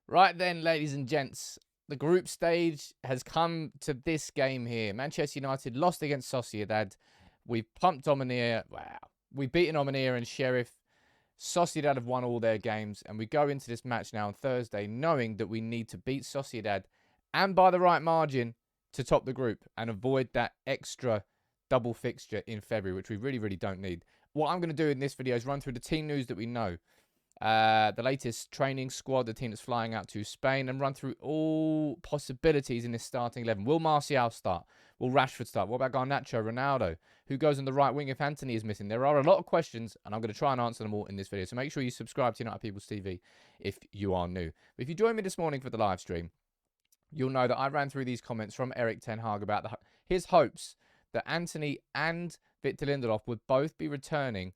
Right then, ladies and gents, the group stage has come to this game here. Manchester United lost against Sociedad. We've pumped Omonia. Wow. We've beaten Omonia and Sheriff. Sociedad have won all their games. And we go into this match now on Thursday knowing that we need to beat Sociedad and by the right margin to top the group and avoid that extra double fixture in February, which we really, really don't need. What I'm going to do in this video is run through the team news that we know. The latest training squad, the team that's flying out to Spain, and run through all possibilities in this starting 11. Will Martial start? Will Rashford start? What about Garnacho, Ronaldo? Who goes on the right wing if Antony is missing? There are a lot of questions, and I'm going to try and answer them all in this video. So make sure you subscribe to United People's TV if you are new. But if you join me this morning for the live stream, you'll know that I ran through these comments from Ten Hag about his hopes that Antony and Victor Lindelof would both be returning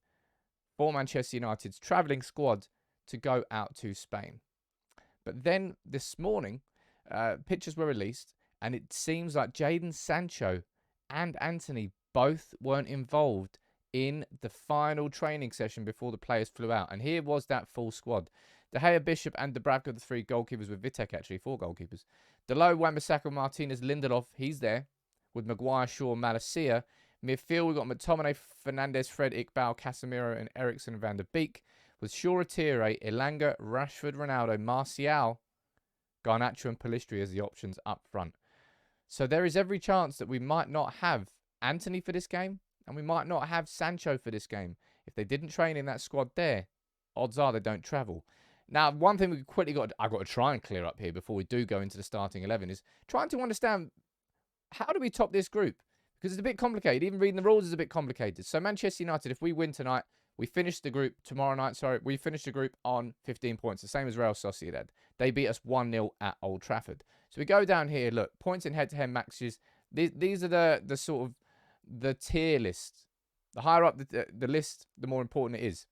for Manchester United's travelling squad to go out to Spain. But then this morning, pictures were released, and it seems like Jadon Sancho and Antony both weren't involved in the final training session before the players flew out. And here was that full squad. De Gea, Bishop, and Dubravka, the three goalkeepers, with Vitek actually, 4 goalkeepers. Delo, Wan-Bissaka, Martinez, Lindelof, he's there, with Maguire, Shaw, Malacia. Midfield, we've got McTominay, Fernandes, Fred, Iqbal, Casemiro, and Eriksen and Van der Beek. With Shaw, Thierry, Elanga, Rashford, Ronaldo, Martial, Garnacho, and Pellistri as the options up front. So there is every chance that we might not have Antony for this game, and we might not have Sancho for this game. If they didn't train in that squad there, odds are they don't travel. Now, one thing I've got to try and clear up here before we do go into the starting 11 is trying to understand, how do we top this group? Because it's a bit complicated. Even reading the rules is a bit complicated. So Manchester United, if we win tonight, we finish the group tomorrow night. Sorry, we finish the group on 15 points, the same as Real Sociedad. They beat us 1-0 at Old Trafford. So we go down here. Look, points in head-to-head matches. These are the sort of the tier list. The higher up the list, the more important it is.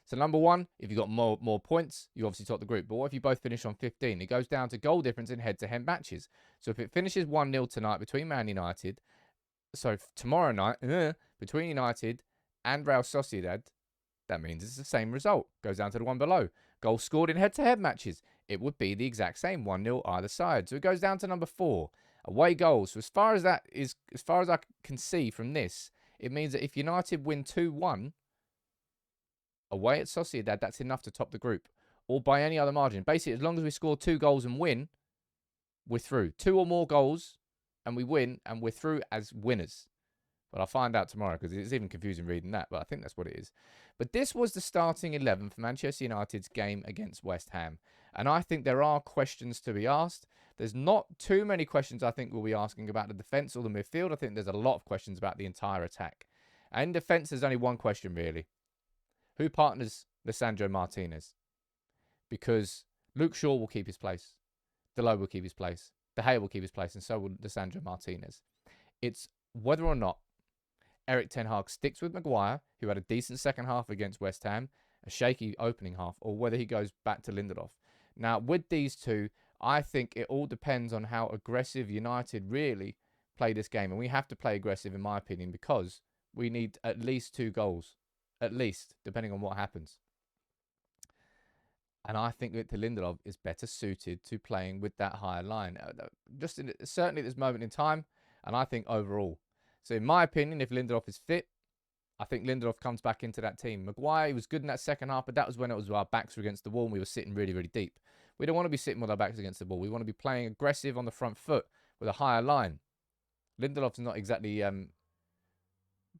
So number 1, if you've got more points, you obviously top the group. But what if you both finish on 15? It goes down to goal difference in head-to-head matches. So if it finishes 1-0 tonight between Man United, so tomorrow night between United and Real Sociedad, that means it's the same result. Goes down to the one below. Goals scored in head-to-head matches, it would be the exact same, 1-0 either side. So it goes down to number 4, away goals. So as far as I can see from this, it means that if United win 2-1 away at Sociedad, that's enough to top the group, or by any other margin. Basically, as long as we score 2 goals and win, we're through. 2 or more goals and we win, and we're through as winners. But I'll find out tomorrow, because it's even confusing reading that, but I think that's what it is. But this was the starting 11 for Manchester United's game against West Ham. And I think there are questions to be asked. There's not too many questions I think we'll be asking about the defence or the midfield. I think there's a lot of questions about the entire attack. And in defence, there's only one question, really. Who partners Lisandro Martinez? Because Luke Shaw will keep his place. Delo will keep his place. De Gea will keep his place, and so will Lisandro Martinez. It's whether or not Ten Hag sticks with Maguire, who had a decent second half against West Ham, a shaky opening half, or whether he goes back to Lindelof. Now, with these two, I think it all depends on how aggressive United really play this game. And we have to play aggressive, in my opinion, because we need at least 2 goals. At least, depending on what happens. And I think Victor Lindelof is better suited to playing with that higher line. Certainly at this moment in time, and I think overall. So in my opinion, if Lindelof is fit, I think Lindelof comes back into that team. Maguire, he was good in that second half, but that was when it was our backs were against the wall and we were sitting really, really deep. We don't want to be sitting with our backs against the wall. We want to be playing aggressive on the front foot with a higher line. Lindelof's not exactly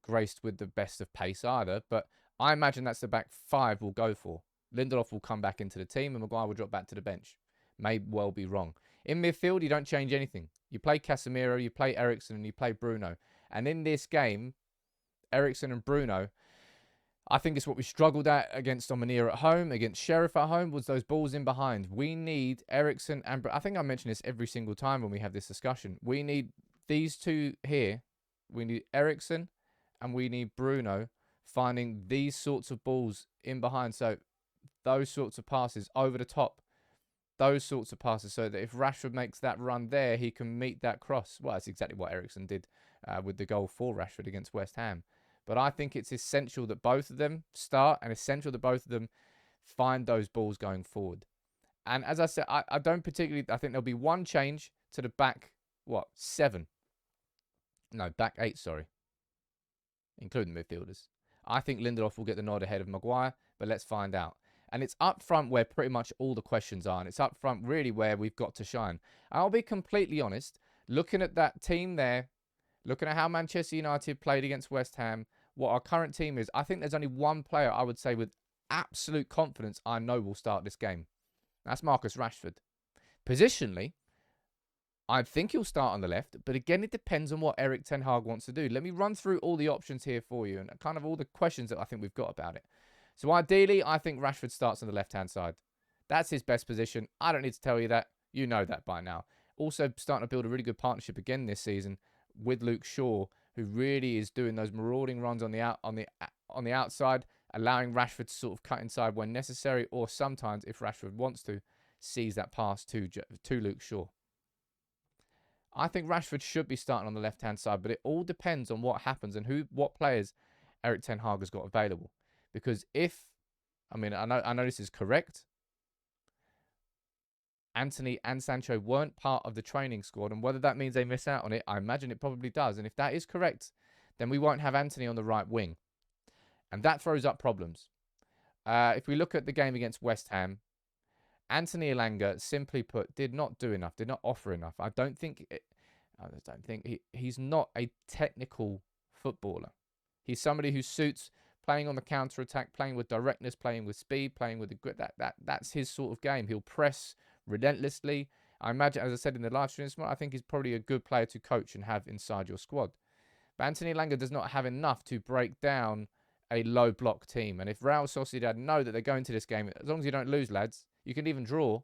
graced with the best of pace either, but I imagine that's the back 5 will go for. Lindelof will come back into the team and Maguire will drop back to the bench. May well be wrong. In midfield, you don't change anything. You play Casemiro, you play Eriksen, and you play Bruno. And in this game, Eriksen and Bruno, I think it's what we struggled at against Omonia at home, against Sheriff at home, was those balls in behind. We need Eriksen and I think I mention this every single time when we have this discussion. We need these two here. We need Eriksen and we need Bruno finding these sorts of balls in behind. So those sorts of passes over the top. Those sorts of passes, so that if Rashford makes that run there, he can meet that cross. Well, that's exactly what Eriksen did with the goal for Rashford against West Ham. But I think it's essential that both of them start and essential that both of them find those balls going forward. And as I said, I don't particularly... I think there'll be one change to the back, what, 7? No, back 8, sorry. Including midfielders. I think Lindelof will get the nod ahead of Maguire, but let's find out. And it's up front where pretty much all the questions are. And it's up front really where we've got to shine. I'll be completely honest. Looking at that team there, looking at how Manchester United played against West Ham, what our current team is, I think there's only one player I would say with absolute confidence I know will start this game. That's Marcus Rashford. Positionally, I think he'll start on the left, but again, it depends on what Erik Ten Hag wants to do. Let me run through all the options here for you and kind of all the questions that I think we've got about it. So ideally, I think Rashford starts on the left-hand side. That's his best position. I don't need to tell you that. You know that by now. Also starting to build a really good partnership again this season with Luke Shaw, who really is doing those marauding runs on the outside, allowing Rashford to sort of cut inside when necessary, or sometimes, if Rashford wants to, seize that pass to Luke Shaw. I think Rashford should be starting on the left-hand side, but it all depends on what happens and what players Erik Ten Hag has got available. Because I know this is correct. Antony and Sancho weren't part of the training squad, and whether that means they miss out on it, I imagine it probably does. And if that is correct, then we won't have Antony on the right wing. And that throws up problems. If we look at the game against West Ham, Anthony Elanga, simply put, did not do enough, did not offer enough. He's not a technical footballer. He's somebody who suits playing on the counter-attack, playing with directness, playing with speed, playing with the grit. That's his sort of game. He'll press relentlessly. I imagine, as I said in the live stream, I think he's probably a good player to coach and have inside your squad. But Anthony Elanga does not have enough to break down a low block team. And if Real Sociedad know that they're going to this game, as long as you don't lose, lads, you can even draw,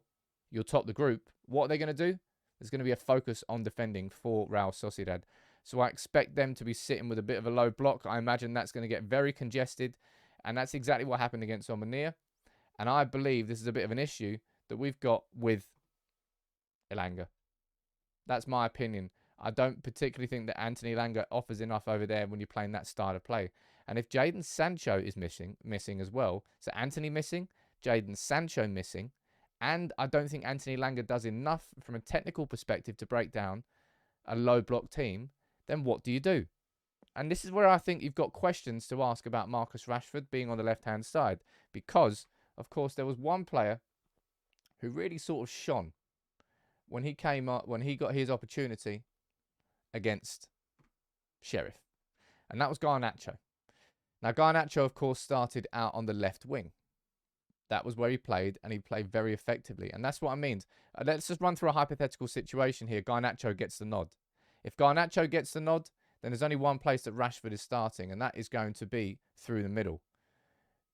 you'll top the group. What are they going to do? There's going to be a focus on defending for Real Sociedad. So I expect them to be sitting with a bit of a low block. I imagine that's going to get very congested. And that's exactly what happened against Omonia. And I believe this is a bit of an issue that we've got with Elanga. That's my opinion. I don't particularly think that Anthony Elanga offers enough over there when you're playing that style of play. And if Jadon Sancho is missing as well, so Antony missing, Jadon Sancho missing, and I don't think Anthony Elanga does enough from a technical perspective to break down a low block team, then what do you do? And this is where I think you've got questions to ask about Marcus Rashford being on the left-hand side. Because, of course, there was one player who really sort of shone when he came up, when he got his opportunity against Sheriff. And that was Garnacho. Now, Garnacho, of course, started out on the left wing. That was where he played, and he played very effectively. And that's what I mean. Let's just run through a hypothetical situation here. Garnacho gets the nod. If Garnacho gets the nod, then there's only one place that Rashford is starting, and that is going to be through the middle.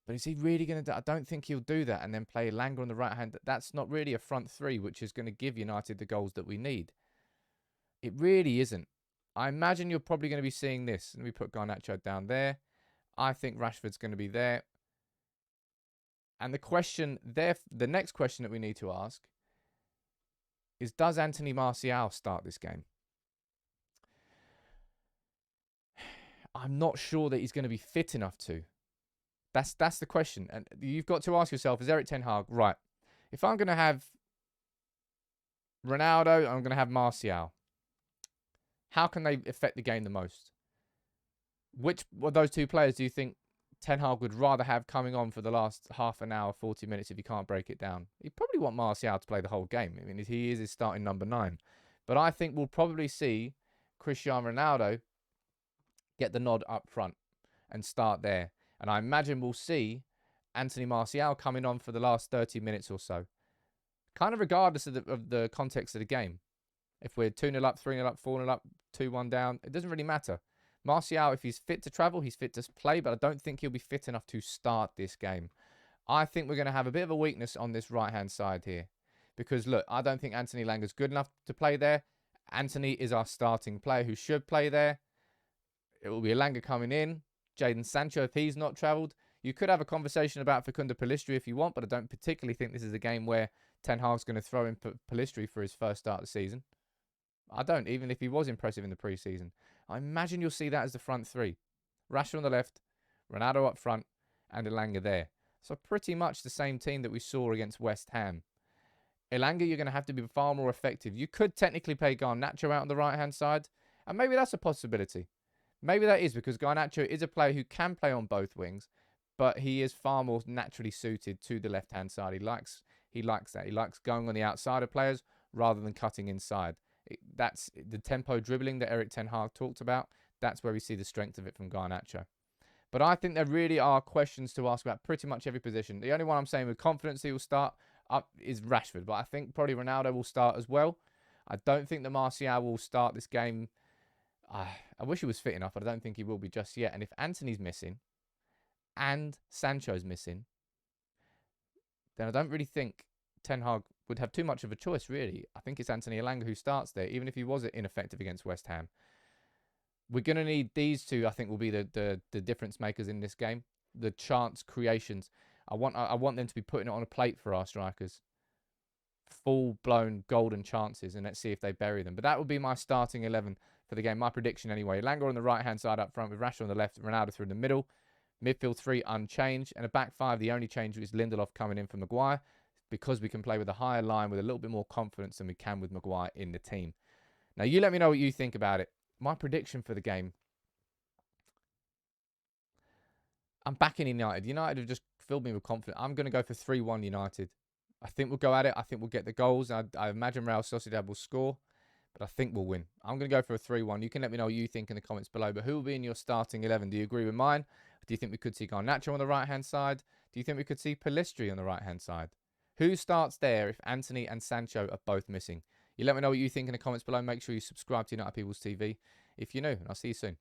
But is he really going to do? I don't think he'll do that and then play Elanga on the right hand. That's not really a front three, which is going to give United the goals that we need. It really isn't. I imagine you're probably going to be seeing this. Let me put Garnacho down there. I think Rashford's going to be there. And the next question that we need to ask is, does Anthony Martial start this game? I'm not sure that he's going to be fit enough to. That's the question. And you've got to ask yourself, is Erik Ten Hag right? If I'm going to have Ronaldo, I'm going to have Martial. How can they affect the game the most? Which of those two players do you think Ten Hag would rather have coming on for the last half an hour, 40 minutes if you can't break it down? He'd probably want Martial to play the whole game. I mean, he is his starting number 9. But I think we'll probably see Cristiano Ronaldo get the nod up front and start there. And I imagine we'll see Anthony Martial coming on for the last 30 minutes or so. Kind of regardless of the context of the game. If we're 2-0 up, 3-0 up, 4-0 up, 2-1 down, it doesn't really matter. Martial, if he's fit to travel, he's fit to play, but I don't think he'll be fit enough to start this game. I think we're going to have a bit of a weakness on this right-hand side here. Because, look, I don't think Anthony Elanga's good enough to play there. Antony is our starting player who should play there. It will be Elanga coming in. Jadon Sancho, if he's not travelled. You could have a conversation about Facundo Pellistri if you want, but I don't particularly think this is a game where Ten Hag's going to throw in Pellistri for his first start of the season. I don't, even if he was impressive in the pre-season. I imagine you'll see that as the front three. Rashford on the left, Ronaldo up front, and Elanga there. So pretty much the same team that we saw against West Ham. Elanga, you're going to have to be far more effective. You could technically play Garnacho out on the right-hand side, and maybe that's a possibility. Maybe that is because Garnacho is a player who can play on both wings, but he is far more naturally suited to the left-hand side. He likes that. He likes going on the outside of players rather than cutting inside. That's the tempo dribbling that Eric Ten Hag talked about. That's where we see the strength of it from Garnacho. But I think there really are questions to ask about pretty much every position. The only one I'm saying with confidence he will start up is Rashford, but I think probably Ronaldo will start as well. I don't think that Martial will start this game. I wish he was fit enough, but I don't think he will be just yet. And if Antony's missing and Sancho's missing, then I don't really think Ten Hag would have too much of a choice, really. I think it's Anthony Elanga who starts there, even if he was ineffective against West Ham. We're going to need these two, I think, will be the difference makers in this game. The chance creations. I want them to be putting it on a plate for our strikers. Full-blown golden chances, and let's see if they bury them. But that would be my starting 11 for the game. My prediction, anyway. Elanga on the right-hand side up front with Rashford on the left, Ronaldo through the middle. Midfield 3 unchanged. And a back 5, the only change is Lindelof coming in for Maguire, because we can play with a higher line with a little bit more confidence than we can with Maguire in the team. Now, you let me know what you think about it. My prediction for the game, I'm backing United. United have just filled me with confidence. I'm going to go for 3-1 United. I think we'll go at it. I think we'll get the goals. I imagine Real Sociedad will score, but I think we'll win. I'm going to go for a 3-1. You can let me know what you think in the comments below. But who will be in your starting 11? Do you agree with mine? Do you think we could see Garnacho on the right-hand side? Do you think we could see Pellistri on the right-hand side? Who starts there if Antony and Sancho are both missing? You let me know what you think in the comments below. Make sure you subscribe to United People's TV if you're new, and I'll see you soon.